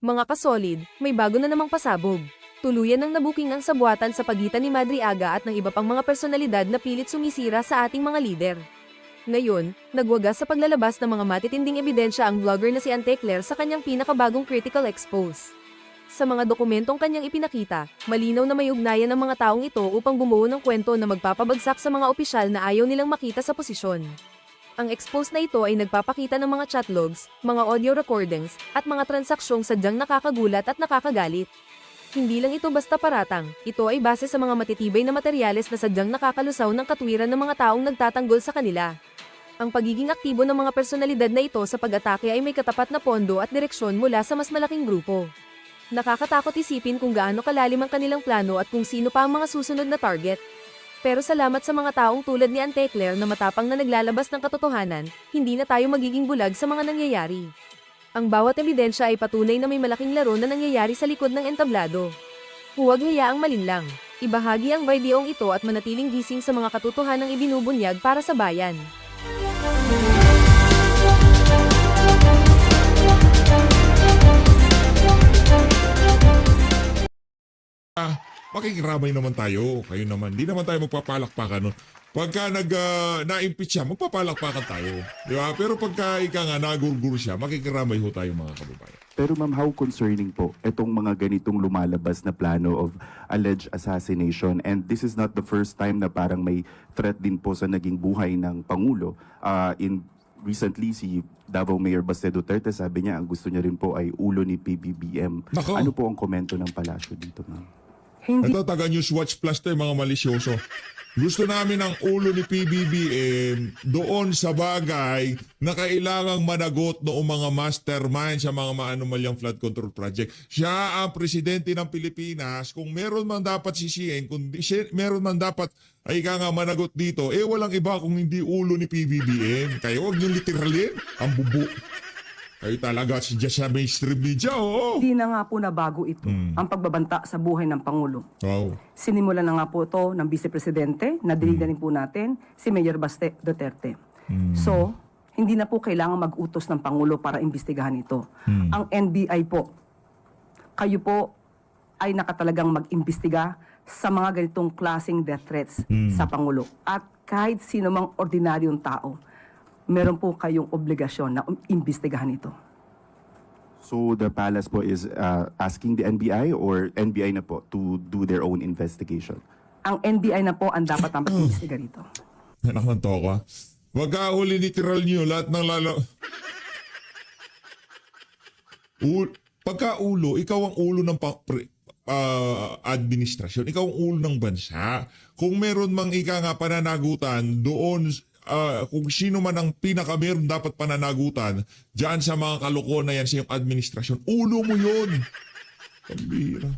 Mga kasolid, may bago na namang pasabog. Tuluyan ng nabuking ang sabuatan sa pagitan ni Madriaga at ng iba pang mga personalidad na pilit sumisira sa ating mga lider. Ngayon, nagwagas sa paglalabas ng mga matitinding ebidensya ang vlogger na si Antecler sa kanyang pinakabagong critical expose. Sa mga dokumentong kanyang ipinakita, malinaw na may ugnayan ng mga taong ito upang bumuo ng kwento na magpapabagsak sa mga opisyal na ayaw nilang makita sa posisyon. Ang expose na ito ay nagpapakita ng mga chat logs, mga audio recordings, at mga transaksyong sadyang nakakagulat at nakakagalit. Hindi lang ito basta paratang, ito ay base sa mga matitibay na materyales na sadyang nakakalusaw ng katwiran ng mga taong nagtatanggol sa kanila. Ang pagiging aktibo ng mga personalidad na ito sa pag-atake ay may katapat na pondo at direksyon mula sa mas malaking grupo. Nakakatakot isipin kung gaano kalalim ang kanilang plano at kung sino pa ang mga susunod na target. Pero salamat sa mga taong tulad ni Antecler na matapang na naglalabas ng katotohanan, hindi na tayo magiging bulag sa mga nangyayari. Ang bawat ebidensya ay patunay na may malaking laro na nangyayari sa likod ng entablado. Huwag hayaang malinlang. Ibahagi ang videong ito at manatiling gising sa mga katotohanang ibinubunyag para sa bayan. Makikiramay naman tayo. Kayo naman. Di naman tayo magpapalakpakan nun. Pagka na-impeach siya, magpapalakpakan tayo. Di ba? Pero pagka ika nga nagurgur siya, makikiramay ho tayo mga kababayan. Pero ma'am, how concerning po itong mga ganitong lumalabas na plano of alleged assassination? And this is not the first time na parang may threat din po sa naging buhay ng Pangulo. Recently, si Davao Mayor Baste Duterte, sabi niya, ang gusto niya rin po ay ulo ni PBBM. Nako. Ano po ang komento ng palasyo dito, ma'am? Ito, taga Newswatch Plus to, mga malisyoso. Gusto namin ang ulo ni PBBM doon sa bagay na kailangang managot noong mga mastermind sa mga maanumalyang flood control project. Siya ang presidente ng Pilipinas. Kung meron man dapat sisihin, kung meron man dapat ay nga managot dito, walang iba kung hindi ulo ni PBBM. Kayo, huwag niyong literalin. Ang bubu. Kayo talaga si sa mainstream media, oo. Hindi na nga po nabago ito, ang pagbabanta sa buhay ng Pangulo. Wow. Sinimulan na nga po ito ng Vice Presidente, nadinig na rin po natin, si Mayor Baste Duterte. So, hindi na po kailangan mag-utos ng Pangulo para imbestigahan ito. Ang NBI po, kayo po ay nakatalagang mag-imbestiga sa mga ganitong klaseng death threats sa Pangulo. At kahit sino mang ordinaryong tao, meron po kayong obligasyon na imbestigahan ito. So the palace po is asking the NBI or NBI na po to do their own investigation? Ang NBI na po ang dapat ang mag-imbestiga rito. Anak ng toka. Wag ka huli literal niyo lahat ng pagka ulo, ikaw ang ulo ng administrasyon. Ikaw ang ulo ng bansa. Kung meron mang ika nga pananagutan doon kung sino man ang pinaka-meron dapat pananagutan dyan sa mga kalokohan na yan sa iyong administrasyon, ulo mo yun. Pambira.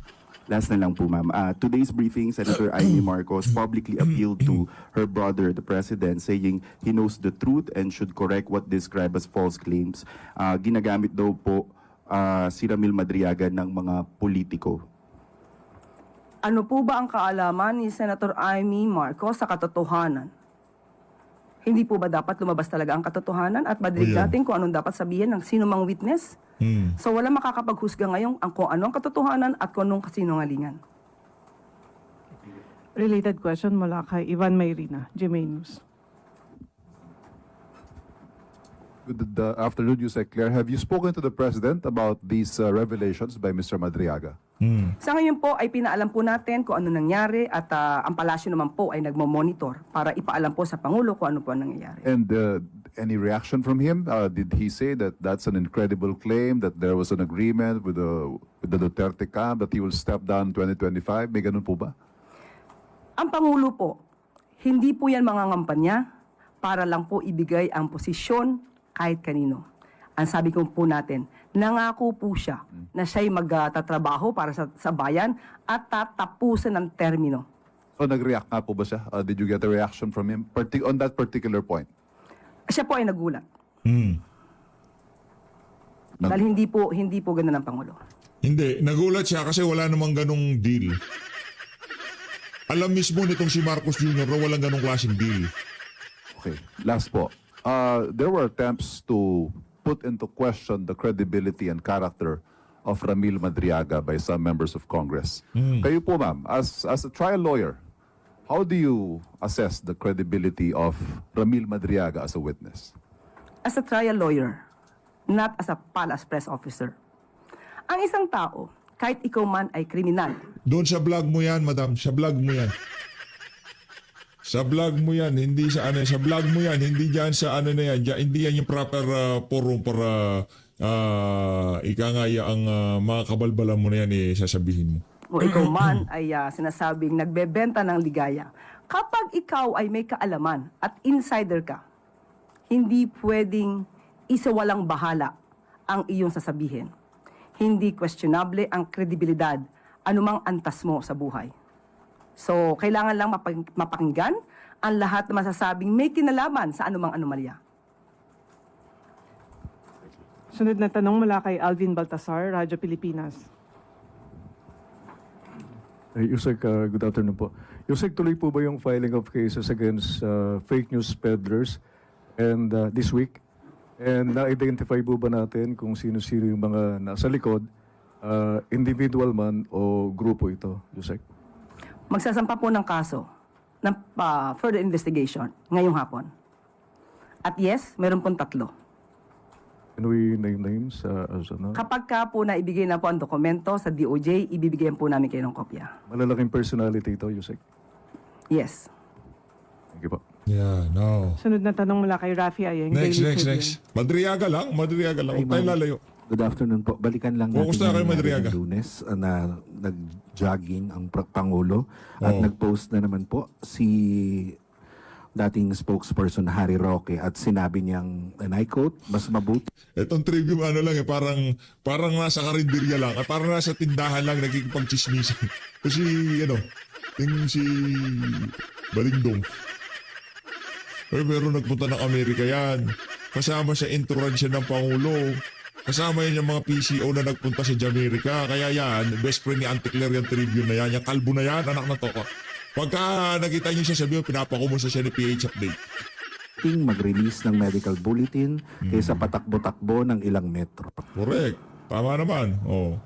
Last na lang po, ma'am. Today's briefing, Senator Amy Marcos publicly appealed to her brother, the President, saying he knows the truth and should correct what described as false claims. Ginagamit daw po si Ramil Madriaga ng mga politiko. Ano po ba ang kaalaman ni Senator Amy Marcos sa katotohanan? Hindi po ba dapat lumabas talaga ang katotohanan at madinig natin kung anong dapat sabihin ng sino mang witness? So wala makakapaghusga ngayon kung ano ang katotohanan at kung anong kasinungalingan. Related question mula kay Ivan Mayrina, GMA News. Good afternoon, Yusek Claire. Have you spoken to the President about these revelations by Mr. Madriaga? Sa ngayon po ay pinaalam po natin kung ano nangyari at ang palasyo naman po ay nagmo-monitor para ipaalam po sa Pangulo kung ano po ang nangyayari. And any reaction from him? Did he say that that's an incredible claim, that there was an agreement with the Duterte camp, that he will step down in 2025? May ganun po ba? Ang Pangulo po, hindi po yan mga ngampanya para lang po ibigay ang posisyon kahit kanino. Ang sabi ko po natin, nangako po siya na siya'y magtatrabaho para sa bayan at tatapusin ang termino. So nag-react nga po ba siya? Did you get a reaction from him on that particular point? Siya po ay nagulat. Dahil hindi po ganun ang Pangulo. Hindi, nagulat siya kasi wala namang ganong deal. Alam mismo nitong si Marcos Jr. na walang ganong klaseng deal. Okay, last po. There were attempts to put into question the credibility and character of Ramil Madriaga by some members of Congress. Kayo po, ma'am, as a trial lawyer, how do you assess the credibility of Ramil Madriaga as a witness? As a trial lawyer, not as a palace press officer. Ang isang tao, kahit ikaw man ay kriminal, Doon sa vlog mo yan, madam. Sa vlog mo yan. Sa vlog mo yan, hindi sa ano, sa vlog mo yan, hindi diyan sa ano na yan, hindi yan yung proper forum para ika nga ang mga kabalbalan mo na yan sasabihin mo. o ikaw man ay sinasabing nagbebenta ng ligaya. Kapag ikaw ay may kaalaman at insider ka, hindi pwedeng isawalang bahala ang iyong sasabihin. Hindi questionable ang kredibilidad anumang antas mo sa buhay. So, kailangan lang mapakinggan ang lahat na masasabing may kinalaman sa anumang anomalya. Sunod na tanong mula kay Alvin Baltasar, Radyo Pilipinas. Yusek, good afternoon po. Yusek, tuloy po ba yung filing of cases against fake news peddlers and this week? And na-identify po ba natin kung sino-sino yung mga nasa likod, individual man o grupo ito, Yusek? Magsasampa po ng kaso ng further investigation ngayong hapon. At yes, meron pong 3. Can we name names? Kapag ka po na ibigay na po ang dokumento sa DOJ, ibibigyan po namin kayo ng kopya. Malalaking personality ito, Yusek. Yes. Thank you po. Yeah, no. Sunod na tanong mula kay Rafi Ayeng, Next. Daily Tribune. Madriaga lang. Huwag tayo lalayo. Good afternoon po. Balikan lang natin Kumusta kayo, yung Madriaga? Lunes na nag-jogging ang Pangulo at Oo. nag-post na naman po si dating spokesperson Harry Roque at sinabi niyang, and I quote, mas mabuti Itong trivia ano lang parang nasa karinderya lang, at parang nasa tindahan lang nagkikipagchismisan. Kasi yung si Balingdong. Pero nagpunta ng Amerika yan. Kasama sa entourage ng Pangulo. Kasama yan yung mga PCO na nagpunta sa Jamaica. Kaya yan, best friend ni Auntie Claire yung tribune na yan. Yung kalbo na yan, anak na to. Pagka nakita niyo siya, sabi mo, pinapakumusta siya ni PH Update. mag-release ng medical bulletin kaysa patakbo-takbo ng ilang metro. Correct. Tama naman. Oh.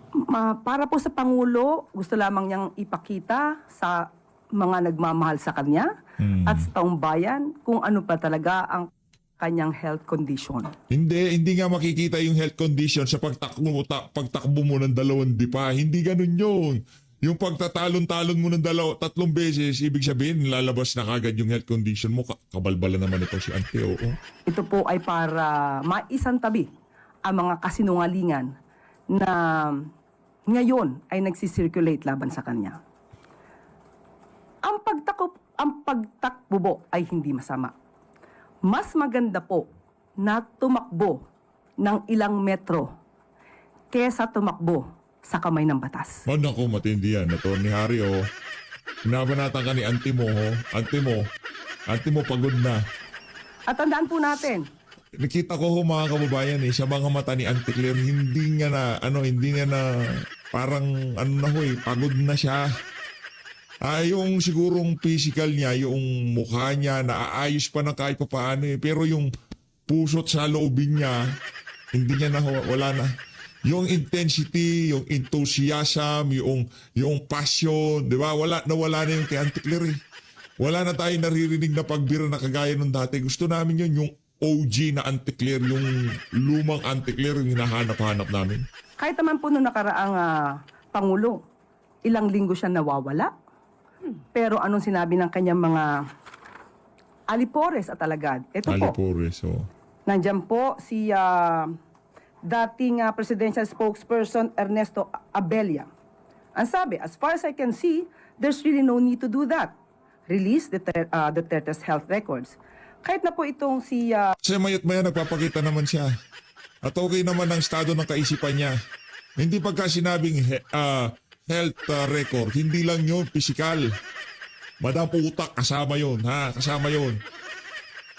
Para po sa Pangulo, gusto lamang niyang ipakita sa mga nagmamahal sa kanya at sa taong bayan kung ano pa talaga ang kanyang health condition. Hindi nga makikita yung health condition sa pagtakbo mo ng 2 dipa. Hindi ganun yun. Yung pagtatalon-talon mo ng 3 beses, ibig sabihin, lalabas na kagad yung health condition mo. Kabalbala naman ito si Ante, oo. Ito po ay para maisantabi ang mga kasinungalingan na ngayon ay nagsisirculate laban sa kanya. Ang pagtakbo po ay hindi masama. Mas maganda po na tumakbo ng ilang metro kesa tumakbo sa kamay ng batas. Oh, naku, matindi yan. Atty. Harry, oh. Binabanatan ka ni Ante mo, oh. Ante mo pagod na. At tandaan po natin, Nakita ko mga kababayan sa mga mata ni Auntie Claire, hindi nga na parang pagod na siya. Yung sigurong physical niya, yung mukha niya, naaayos pa ng kahit papaano pero yung puso't sa loobin niya, hindi niya wala na. Yung intensity, yung enthusiasm, yung passion, di ba? Wala na yung kay Auntie Claire. Wala na tayong naririnig na pagbira na kagaya nung dati. Gusto namin yung OG na Auntie Claire, yung lumang Auntie Claire, yung hinahanap-hanap namin. kahit naman po noong nakaraang Pangulo, ilang linggo siya nawawala. Pero anong sinabi ng kanyang mga alipores at alagad? Ito po, Alipores, oh. nandyan po si dating presidential spokesperson Ernesto Abella. Ang sabi, as far as I can see, there's really no need to do that. Release Duterte's health records. Kahit na po itong si... Kasi mayat maya nagpapakita naman siya. At okay naman ang estado ng kaisipan niya. Hindi pagka sinabing health record, hindi lang yun, physical. Madam utak, kasama yun, ha? Kasama yun.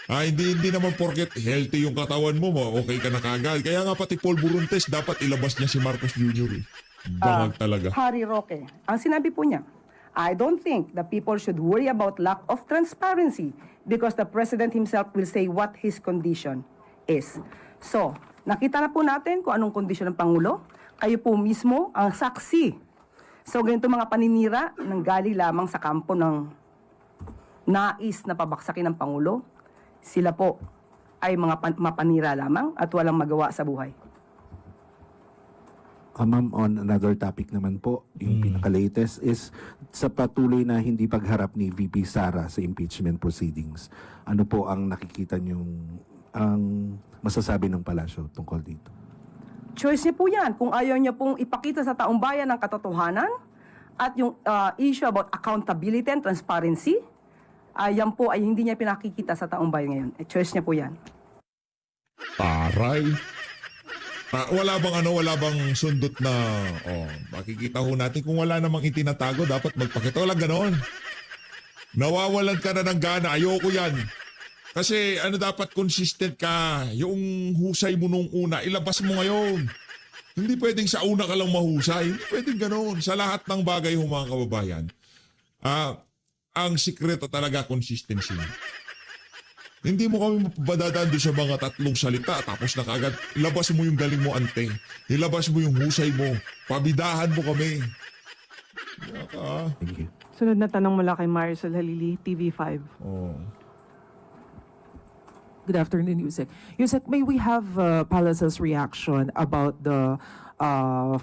Hindi naman porket healthy yung katawan mo, okay ka na kagad. Kaya nga pati Paul Buruntes, dapat ilabas niya si Marcos Jr. Bangag talaga. Harry Roque. Ang sinabi po niya, I don't think the people should worry about lack of transparency because the president himself will say what his condition is. So, nakita na po natin kung anong kondisyon ng Pangulo. Kayo po mismo ang saksi. So ganito mga paninira nang galing lamang sa kampo ng nais na pabaksakin ng Pangulo, sila po ay mga mapanira lamang at walang magawa sa buhay. Ma'am, on another topic naman po, yung pinaka-latest is sa patuloy na hindi pagharap ni VP Sara sa impeachment proceedings. Ano po ang nakikita niyong ang masasabi ng palasyo tungkol dito? Choice niya po yan. Kung ayaw niya pong ipakita sa taong bayan ng katotohanan at yung issue about accountability and transparency, yan po ay hindi niya pinakikita sa taong bayan ngayon. Choice niya po yan. Aray. Wala bang sundot na, makikita ho natin kung wala namang itinatago, dapat magpakita. Walang ganon. Nawawalan ka na ng gana. Ayoko yan. Kasi dapat consistent ka. Yung husay mo nung una, ilabas mo ngayon. Hindi pwedeng sa una ka lang mahusay. Hindi pwedeng ganon. Sa lahat ng bagay ho mga kababayan, ang sikreto talaga consistency. Hindi mo kami mabadadaan doon sa mga 3 salita tapos na kaagad, ilabas mo yung galing mo ante. Ilabas mo yung husay mo. Pabidahan mo kami. Thank you. Sunod na tanong mula kay Marisol Halili, TV5. Oh. Good afternoon, Yusek. Yusek, may we have Palace's reaction about the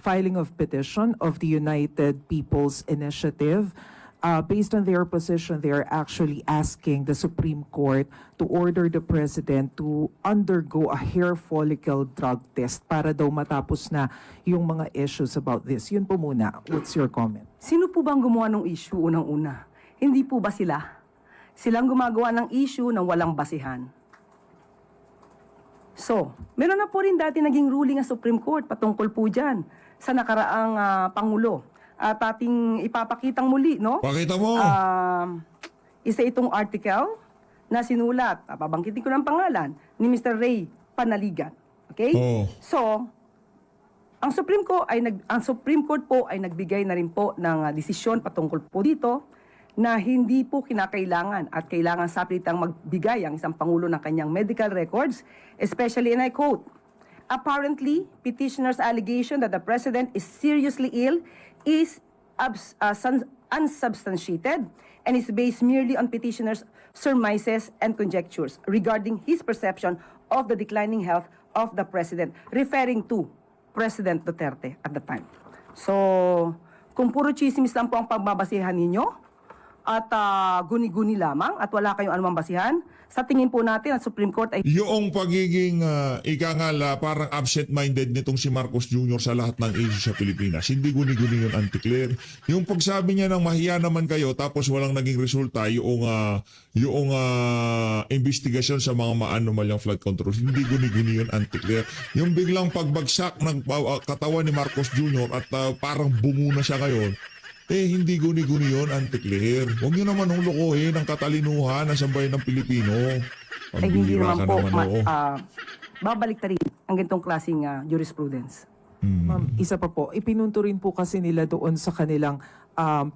filing of petition of the United People's Initiative? Based on their position, they are actually asking the Supreme Court to order the President to undergo a hair follicle drug test para daw matapos na yung mga issues about this. Yun po muna. What's your comment? Sino po bang gumawa ng issue unang-una? Hindi po ba sila? Silang gumagawa ng issue ng walang basihan. So, meron na po rin dati naging ruling ng Supreme Court patungkol po dyan sa nakaraang Pangulo. At ating ipapakitang muli, no? Pakita mo. Isa itong article na sinulat, pabangkitin ko ng pangalan, ni Mr. Ray Panaligan. Okay? Oh. So, ang Supreme Court po ay nagbigay na rin po ng desisyon patungkol po dito na hindi po kinakailangan at kailangan sapilitang magbigay ang isang Pangulo ng kanyang medical records, especially, and I quote, apparently, petitioner's allegation that the President is seriously ill is unsubstantiated and is based merely on petitioner's surmises and conjectures regarding his perception of the declining health of the President, referring to President Duterte at the time. So, kung puro chismis lang po ang pagbabasihan ninyo at guni-guni lamang at wala kayong anumang basihan, sa tingin po natin at Supreme Court ay Yung pagiging ikangala, parang absent-minded nitong si Marcos Jr. sa lahat ng issue sa Pilipinas. Hindi guni-guni yun, anti-clear. Yung pagsabi niya ng mahiya naman kayo tapos walang naging resulta yung investigasyon sa mga maanomalyang flood control. Hindi guni-guni yun, anti-clear. Yung biglang pagbagsak ng katawan ni Marcos Jr. at parang bungo na siya ngayon, hindi guni-guni yun, anti-clear. Huwag nyo naman hulukuhin ang katalinuhan ng sambayan ng Pilipino. ay hindi naman po oo. babalik na rin ang ganitong klaseng jurisprudence. Ma'am, isa pa po, ipinunto rin po kasi nila doon sa kanilang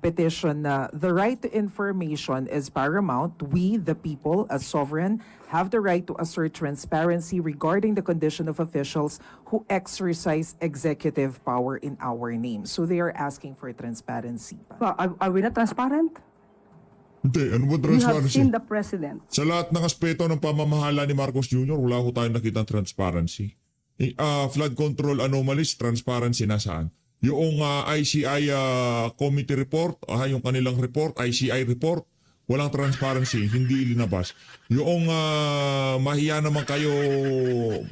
petition na the right to information is paramount. We, the people, as sovereign, have the right to assert transparency regarding the condition of officials who exercise executive power in our name. So they are asking for transparency. Are we not transparent? Hindi, ano ba You have transparency? seen the President. Sa lahat ng aspeto ng pamamahala ni Marcos Jr., wala ko tayong nakitang transparency. Flood control anomalies, transparency nasaan? Yung ICI committee report, yung kanilang report, ICI report, walang transparency, hindi ilinabas. Yung mahiya naman kayo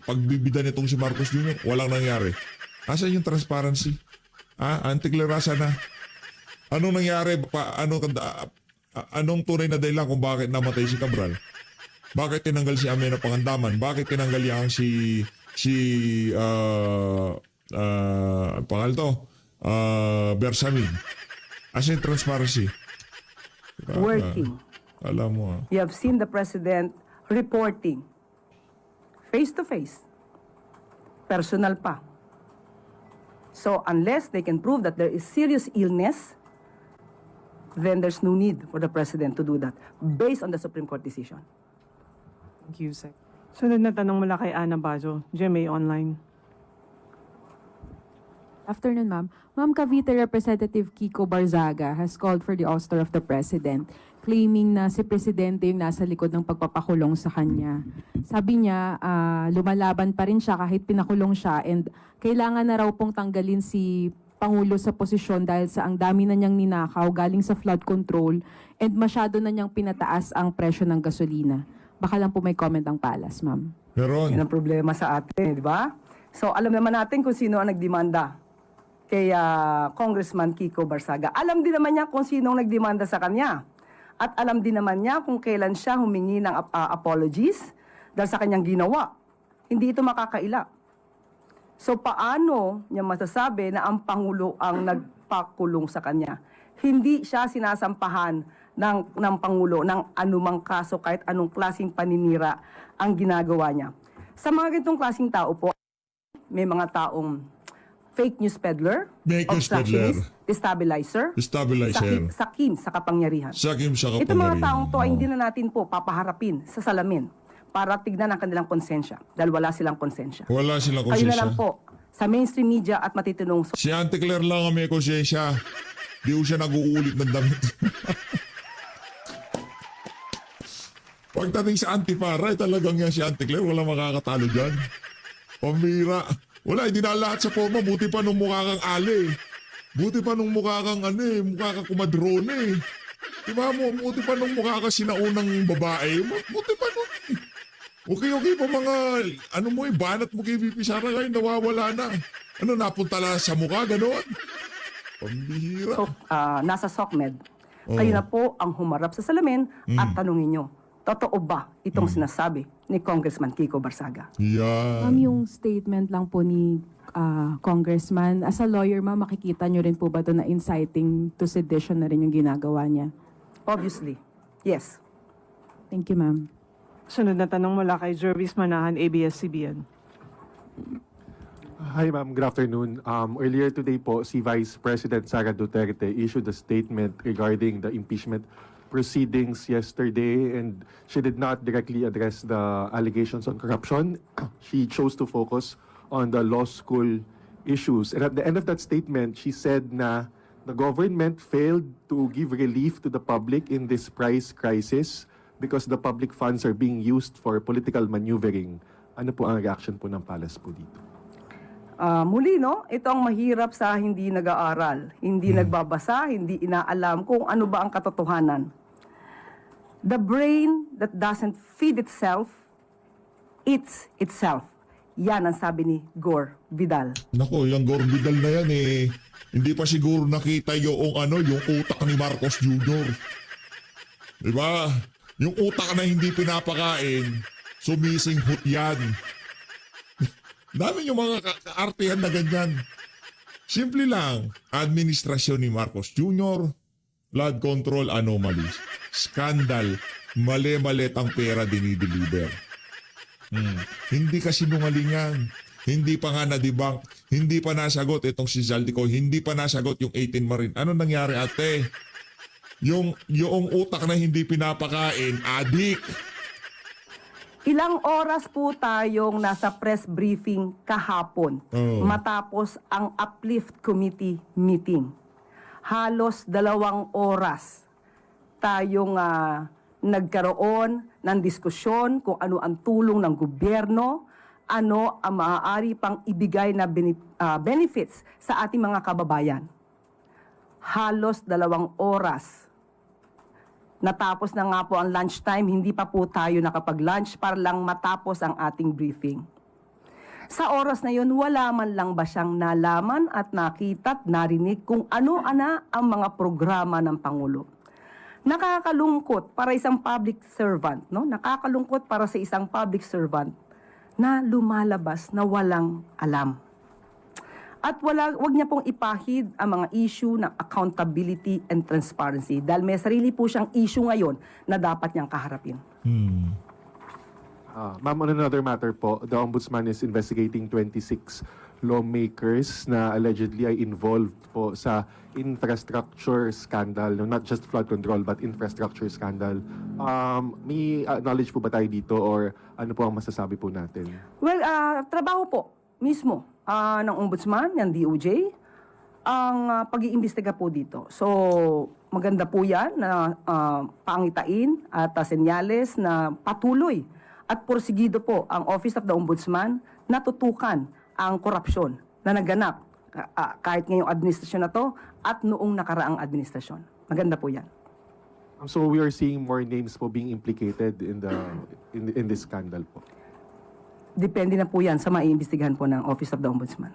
pagbibida nitong si Marcos Jr., walang nangyari. Asan yung transparency? Anti-clearasa na. Anong nangyari? Anong tunay na dahilan kung bakit namatay si Cabral? Bakit tinanggal si Amena Pangandaman? Bakit tinanggal yang si pangal to? Bersamin. As in transparency. Working. Alam mo You have seen the President reporting face to face. Personal pa. So unless they can prove that there is serious illness, then there's no need for the President to do that based on the Supreme Court decision. Thank you, Sec. Sunod na tanong mula kay Ana Bazo, GMA Online. Afternoon, ma'am. Ma'am, Cavite Representative Kiko Barzaga has called for the ouster of the President, claiming na si Presidente yung nasa likod ng pagpapakulong sa kanya. Sabi niya, lumalaban pa rin siya kahit pinakulong siya and kailangan na raw pong tanggalin si Pangulo sa posisyon dahil sa ang dami na niyang ninakaw galing sa flood control and masyado na niyang pinataas ang presyo ng gasolina. Baka lang po may comment ang Palas, ma'am. Meron. Yan ang problema sa atin, di ba? So alam naman natin kung sino ang nagdemanda kay Congressman Kiko Barzaga. Alam din naman niya kung sino ang nagdemanda sa kanya. At alam din naman niya kung kailan siya humingi ng apologies dahil sa kanyang ginawa. Hindi ito makakaila. So paano niya masasabi na ang Pangulo ang nagpakulong sa kanya? Hindi siya sinasampahan ng Pangulo ng anumang kaso kahit anong klaseng paninira ang ginagawa niya. Sa mga ganitong klaseng tao po, may mga taong fake news peddler, Fake news peddler. destabilizer, Stabilizer. sakim sa kapangyarihan. Sakim sa Ito mga kapangyarihan. taong to ay Oo. hindi na natin po papaharapin sa salamin para tignan ang kanilang konsensya dahil wala silang konsensya. Wala silang Kayo na konsensya. lang po sa mainstream media at matitinong Si Auntie Claire lang ang may konsensya. Di ko siya nag-uulit ng damit. Pagdating sa Auntie Farah, talagang yan si Auntie Claire. Wala makakatalo dyan. Pambira. Wala, hindi na lahat sa forma. Buti pa nung mukha kang ale. Buti pa nung mukha kang mukha kang kumadrone. Diba mo, buti pa nung mukha kang sinaunang babae. Buti pa nung okay pa mga, banat mo kay VP Sara ngayon, nawawala na. Napunta lang sa mukha, gano'n? Pambihira. So, nasa SOCMED, Oo. kayo na po ang humarap sa salamin at tanungin nyo, totoo ba itong sinasabi ni Congressman Kiko Barzaga? Yan. Ma'am, yung statement lang po ni Congressman, as a lawyer, ma'am, makikita nyo rin po ba ito na inciting to sedition na rin yung ginagawa niya? Obviously, yes. Thank you, ma'am. Sunod na tanong mula kay Jervis Manahan, ABS-CBN. Hi ma'am, good afternoon. Earlier today po, si Vice President Sara Duterte issued a statement regarding the impeachment proceedings yesterday, and she did not directly address the allegations on corruption. She chose to focus on the law school issues. And at the end of that statement, she said na the government failed to give relief to the public in this price crisis because the public funds are being used for political maneuvering. Ano po ang reaction po ng Palace po dito? Muli, no? Ito ang mahirap sa hindi nag-aaral, hindi nagbabasa, hindi inaalam kung ano ba ang katotohanan. The brain that doesn't feed itself, eats itself. Yan ang sabi ni Gore Vidal. Nako, yung Gore Vidal na yan hindi pa siguro nakita yung utak ni Marcos Jr. Diba? Yung utak na hindi pinapakain, sumisinghot yan. Dami yung mga kaartihan na ganyan. Simple lang, administrasyon ni Marcos Jr., flood control anomalies, scandal, mali-malit ang pera dinideliver. Hindi kasi nungalingan. Hindi pa nga na-debunk. Hindi pa nasagot itong si Zaldico. Hindi pa nasagot yung 18 Marine. Ano nangyari, ate? Yung utak na hindi pinapakain, adik. Ilang oras po tayong nasa press briefing kahapon matapos ang Uplift Committee meeting. Halos 2 oras tayong nagkaroon ng diskusyon kung ano ang tulong ng gobyerno, ano ang maaari pang ibigay na benefits sa ating mga kababayan. Halos 2 oras. Natapos na nga po ang lunchtime, hindi pa po tayo nakapag-lunch para lang matapos ang ating briefing. Sa oras na yun, wala man lang ba siyang nalaman at nakita at narinig kung ano-ana ang mga programa ng Pangulo. Nakakalungkot para isang public servant, no? Nakakalungkot para sa isang public servant na lumalabas na walang alam. At wag niya pong ipahid ang mga issue ng accountability and transparency dahil may sarili po siyang issue ngayon na dapat niyang kaharapin. Ma'am, on another matter po, the Ombudsman is investigating 26 lawmakers na allegedly ay involved po sa infrastructure scandal, no, not just flood control but infrastructure scandal. May knowledge po ba tayo dito or ano po ang masasabi po natin? Well, trabaho po mismo ng Ombudsman, ng DOJ, ang pag-iimbestiga po dito. So, maganda po yan na pangitain at senyales na patuloy at porsigido po ang Office of the Ombudsman na tutukan ang korupsyon na naganap kahit ngayong administrasyon na to at noong nakaraang administrasyon. Maganda po yan. So we are seeing more names po being implicated in this scandal po. Depende na po yan sa maiimbestigahan po ng Office of the Ombudsman.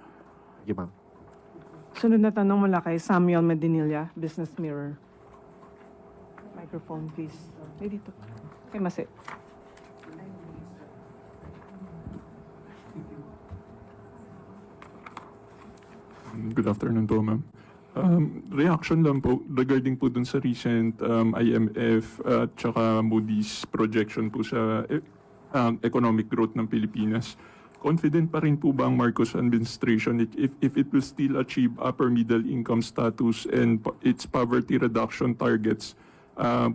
Thank you, ma'am. Sunod na tanong mula kay Samuel Medinilla, Business Mirror. Microphone, please. Ay, dito. Kay Mase. Good afternoon po, ma'am. Reaction lang po regarding po dun sa recent IMF at saka Moody's projection po sa economic growth ng Pilipinas. Confident pa rin po ba ang Marcos administration if it will still achieve upper middle income status and its poverty reduction targets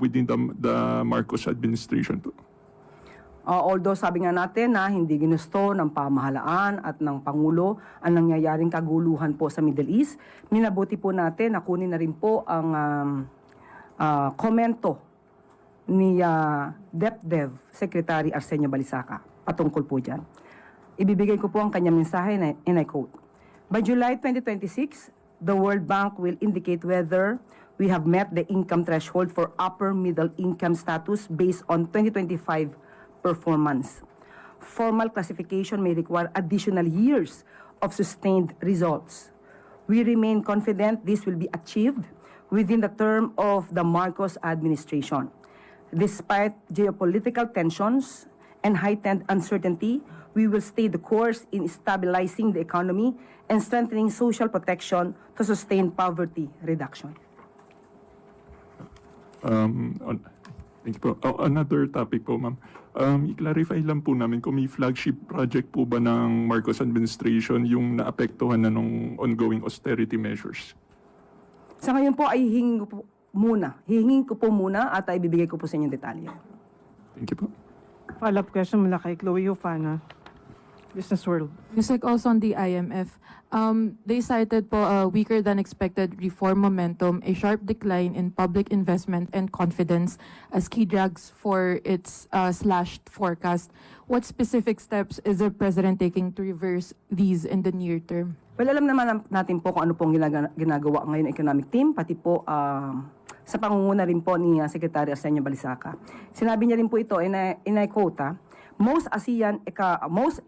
within the Marcos administration po? Although sabi nga natin na hindi ginusto ng pamahalaan at ng Pangulo ang nangyayaring kaguluhan po sa Middle East, minabuti po natin na kunin na rin po ang komento ni DepDev Secretary Arsenio Balisaca patungkol po dyan. Ibibigay ko po ang kanyang mensahe and I quote, "By July 2026, the World Bank will indicate whether we have met the income threshold for upper middle income status based on 2025 performance. Formal classification may require additional years of sustained results. We remain confident this will be achieved within the term of the Marcos administration. Despite geopolitical tensions and heightened uncertainty, we will stay the course in stabilizing the economy and strengthening social protection to sustain poverty reduction." Thank you po. Another topic po, ma'am. I-clarify lang po namin kung may flagship project po ba ng Marcos administration yung naapektuhan na nung ongoing austerity measures? Sa ngayon po ay hihingin ko po muna at ibibigay ko po sa inyong detalye. Thank you po. Follow-up question mula kay Chloe Hufana, Business World. Yusek, also on the IMF, they cited po a weaker than expected reform momentum, a sharp decline in public investment and confidence as key drags for its slashed forecast. What specific steps is the President taking to reverse these in the near term? Well, alam naman natin po kung ano pong ginagawa ngayon ng economic team, pati po sa pangunguna rin po ni Secretary Arsenio Balisaca. Sinabi niya rin po ito, in I quote, most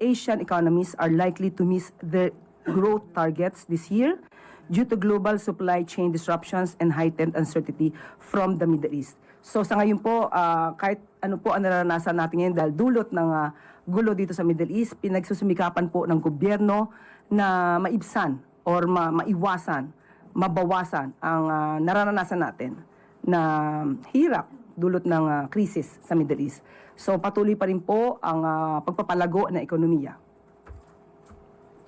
Asian economies are likely to miss their growth targets this year due to global supply chain disruptions and heightened uncertainty from the Middle East. So sa ngayon po, kahit ano po ang naranasan natin ngayon dahil dulot ng gulo dito sa Middle East, pinagsusumikapan po ng gobyerno na maibsan or maiwasan, mabawasan ang naranasan natin na hirap dulot ng krisis sa Middle East. So patuloy pa rin po ang pagpapalago ng ekonomiya.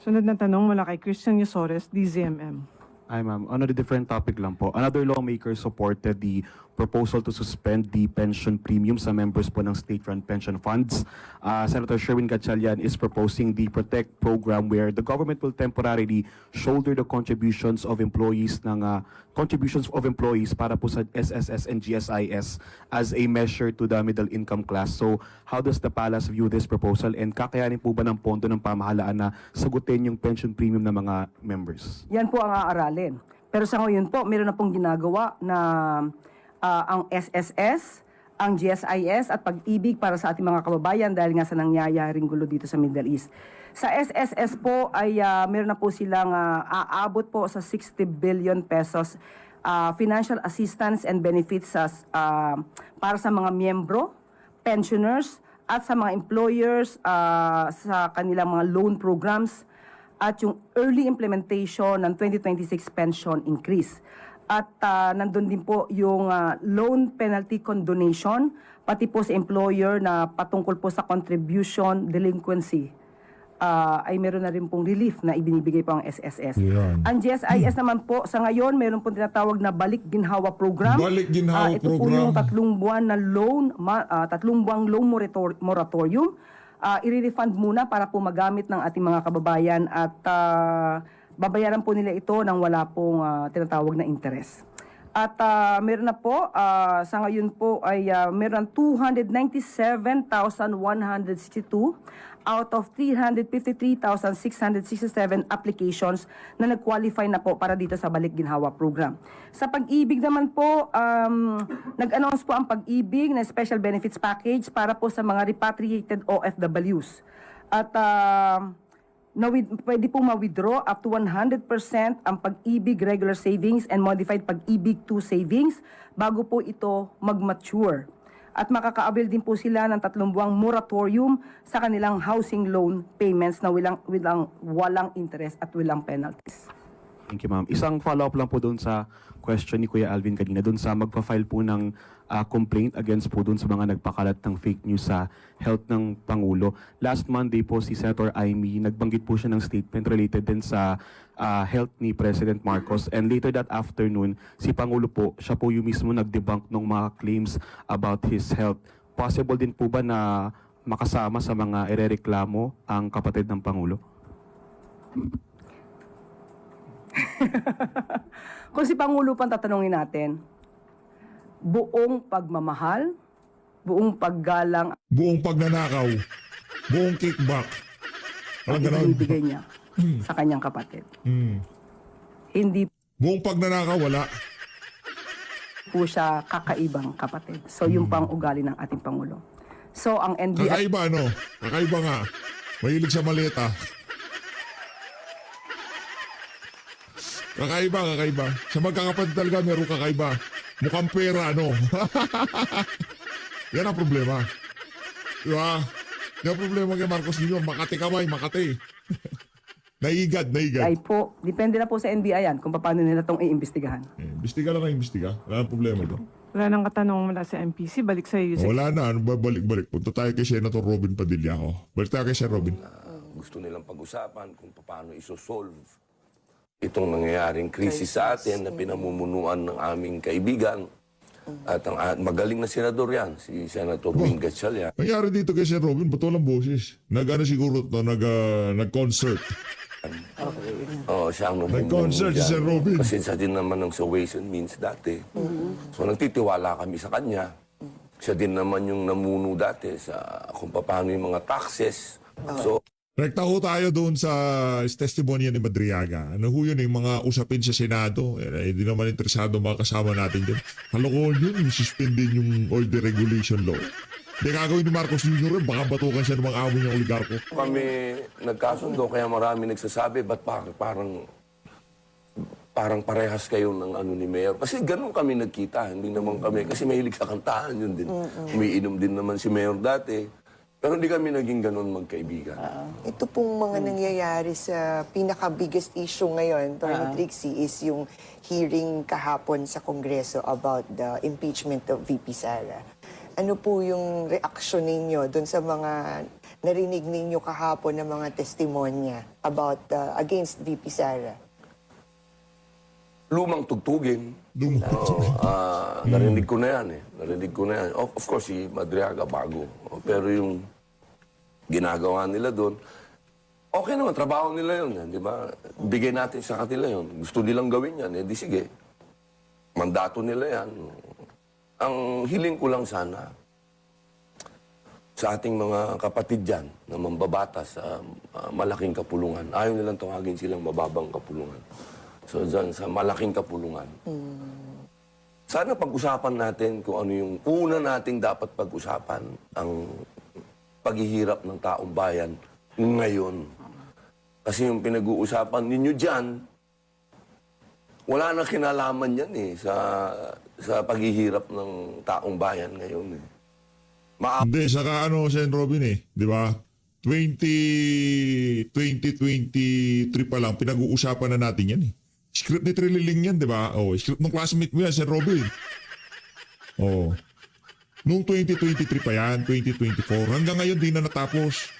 Sunod na tanong mula kay Christian Yusores, DZMM. Hi ma'am, on a different topic lang po. Another lawmaker supported the proposal to suspend the pension premium sa members po ng state-run pension funds. Senator Sherwin Gatchalian is proposing the Protect program where the government will temporarily shoulder the contributions of employees para po sa SSS and GSIS as a measure to the middle income class. So, how does the Palace view this proposal and kakayanin po ba ng pondo ng pamahalaan na sagutin yung pension premium ng mga members? Yan po ang aaralin. Pero sa ngayon po, meron na pong ginagawa na ang SSS, ang GSIS at pag-ibig para sa ating mga kababayan dahil nga sa nangyayaring gulo dito sa Middle East. Sa SSS po ay meron na po silang aabot po sa 60 billion pesos financial assistance and benefits para sa mga miyembro, pensioners at sa mga employers sa kanilang mga loan programs at yung early implementation ng 2026 pension increase. At nandun din po yung loan penalty condonation, pati po sa employer na patungkol po sa contribution delinquency. Ay meron na rin pong relief na ibinibigay po ang SSS. Yan. Ang GSIS naman po, sa ngayon, meron pong tinatawag na Balik Ginhawa Program. Balik Ginhawa Ito po Program. yung 3 buwan na loan, 3 buwang loan moratorium i-refund muna para po magamit ng ating mga kababayan at babayaran po nila ito nang wala pong tinatawag na interest. At meron na po, sa ngayon po ay meron 297,162 out of 353,667 applications na nag-qualify na po para dito sa Balik Ginhawa program. Sa Pag-ibig naman po, nag-announce po ang Pag-ibig na special benefits package para po sa mga repatriated OFWs. At pwede pong ma-withdraw up to 100% ang Pag-ibig regular savings and modified Pag-ibig 2 savings bago po ito mag-mature. At makaka-avail din po sila ng 3 buwang moratorium sa kanilang housing loan payments na walang interest at walang penalties. Thank you, ma'am. Isang follow-up lang po doon sa question ni Kuya Alvin kanina, doon sa magpa-file po ng complaint against po doon sa mga nagpakalat ng fake news sa health ng Pangulo. Last Monday po si Senator Amy, nagbanggit po siya ng statement related din sa health ni President Marcos, and later that afternoon, si Pangulo po, siya po yung mismo nag-debunk ng mga claims about his health. Possible din po ba na makasama sa mga irereklamo ang kapatid ng Pangulo? Kung si Pangulo pang tatanungin natin, buong pagmamahal, buong paggalang, Buong pagnanakaw, buong kickback. ang Parang ganon. ibibigay niya sa kanyang kapatid. Hmm. Hindi Buong pagnanakaw, wala. po siya kakaibang kapatid. So, yung pang ugali ng ating Pangulo. So, ang NBI... Kakaiba, no? Kakaiba nga. Mahilig sa maleta. Kakaiba. Sa magkakapatid talaga, meron kakaiba. Mukhang pera, no? Yan ang problema. Diba? Yan ang problema kay Marcos Jr. Makati kamay, Makati. Naigad. Ay po, depende na po sa NBI yan kung paano nila itong iimbestigahan. Imbestiga lang ang imbestiga. Wala nang problema ito. Wala nang katanungan mula sa MPC. Balik sa iyo. Wala na. Ano ba? Balik. Punta tayo kay Senator Robin Padilla. Balik tayo kay Sir Robin. Gusto nilang pag-usapan kung paano isosolve itong nangyayaring krisis sa atin na pinamumunuan ng aming kaibigan. At ang magaling na senador yan, si Senator Win Gatchalian. Nangyari dito kay Sir Robin, ba't walang boses? Siguro to, nag-concert. Siya ang namumuno Nag-concert si dyan. Sir Robin. Kasi sa din naman ng sa Ways and Means dati. So nagtitiwala kami sa kanya. Siya din naman yung namuno dati sa kung paano yung mga taxes. So Rekta ho tayo doon sa testimonya ni Madriaga. Ano ho yun, yung mga usapin sa Senado. Hindi naman interesado mga kasama natin dyan. Kalokohan yun, suspendin yung oil deregulation law. Hindi gagawin ni Marcos Jr. Baka batukan siya ng mga amo niyang oligarko. kami nagkasundo, kaya marami nagsasabi, ba't parang parehas kayo ng ano ni Mayor? Kasi ganun kami nagkita, hindi naman kami, kasi mahilig sa kantahan yun din. Umiinom din naman si Mayor dati. Pero hindi kami naging ganun magkaibigan. Ito pong mga nangyayari sa pinaka-biggest issue ngayon, Attorney Trixie, is yung hearing kahapon sa Kongreso about the impeachment of VP Sara. Ano po yung reaction ninyo doon sa mga narinig ninyo kahapon ng mga testimonya about against VP Sara? Lumang tugtugin. Narinig ko na yan. Of course, si Madriaga bago. Pero yung ginagawa nila doon, okay naman, trabaho nila yun. Di ba? Bigay natin sa kanila yun. Gusto nilang gawin yan, di sige. Mandato nila yan. Ang hiling ko lang sana sa ating mga kapatid dyan na mambabatas sa malaking kapulungan. Ayaw nilang tawagin silang mababang kapulungan. So dyan, sa malaking kapulungan. Sana pag-usapan natin kung ano yung una nating dapat pag-usapan, ang paghihirap ng taong bayan ngayon. Kasi yung pinag-uusapan ninyo dyan, wala na kinalaman yan sa paghihirap ng taong bayan ngayon. Hindi, saka Sen Robin di ba? 2023 pa lang, pinag-uusapan na natin yan Script ni Trililing yan, di ba? Script ng classmate mo yan, Sen Robin. Noong 2023 pa yan, 2024, hanggang ngayon di na natapos.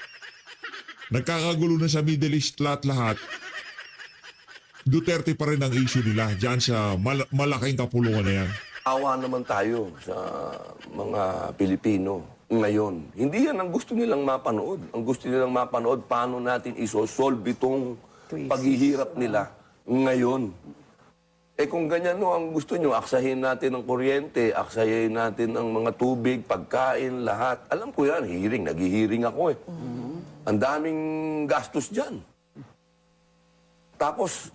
Nagkakagulo na sa Middle East lahat. Duterte pa rin ang issue nila dyan sa malaking kapulungan na yan. Awa naman tayo sa mga Pilipino ngayon. Hindi yan ang gusto nilang mapanood. Ang gusto nilang mapanood, paano natin isosolve itong paghihirap nila ngayon. Eh kung ganyan no, ang gusto nyo, aksahin natin ang kuryente, aksahin natin ang mga tubig, pagkain, lahat. Alam ko yan, naghihiring ako eh. Ang daming gastos dyan. Tapos,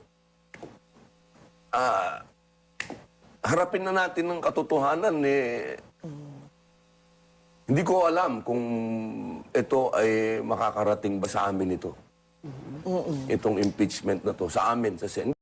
harapin na natin ng katotohanan eh. Hindi ko alam kung ito ay makakarating ba sa amin ito. Itong impeachment na to, sa amin, sa Senate.